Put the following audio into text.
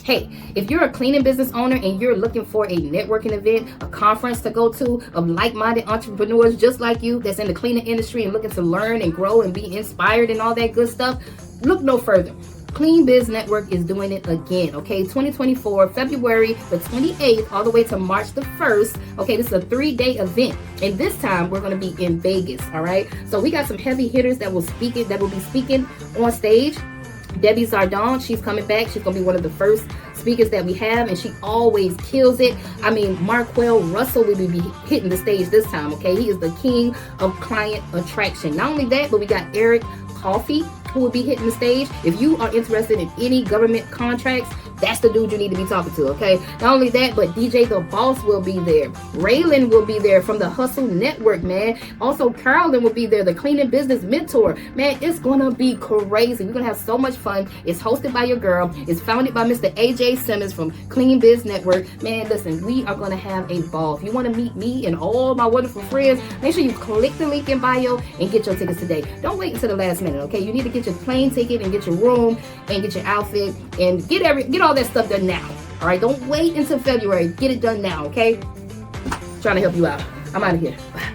Hey, if you're a cleaning business owner and you're looking for a networking event, a conference to go to of like-minded entrepreneurs just like you that's in the cleaning industry and looking to learn and grow and be inspired and all that good stuff, look no further. Clean Biz Network is doing it again, okay? 2024, February the 28th, all the way to March the 1st. Okay, this is a 3-day event, and this time we're going to be in Vegas, all right? So we got some heavy hitters that will be speaking on stage. Debbie Zardon, she's coming back. She's going to be one of the first speakers that we have, and she always kills it. I mean, Marquell Russell will be hitting the stage this time, okay? He is the king of client attraction. Not only that, but we got Eric Coffey, who will be hitting the stage. If you are interested in any government contracts, that's the dude you need to be talking to, okay? Not only that, but DJ The Boss will be there. Raylan will be there from the Hustle Network, man. Also, Carolyn will be there, the cleaning business mentor. Man, it's gonna be crazy. We're gonna have so much fun. It's hosted by your girl. It's founded by Mr. AJ Simmons from Clean Biz Network. Man, listen, we are gonna have a ball. If you wanna meet me and all my wonderful friends, make sure you click the link in bio and get your tickets today. Don't wait until the last minute, okay? You need to get your plane ticket and get your room and get your outfit and get all that stuff done now. All right, don't wait until February. Get it done now, okay? Trying to help you out. I'm out of here. Bye.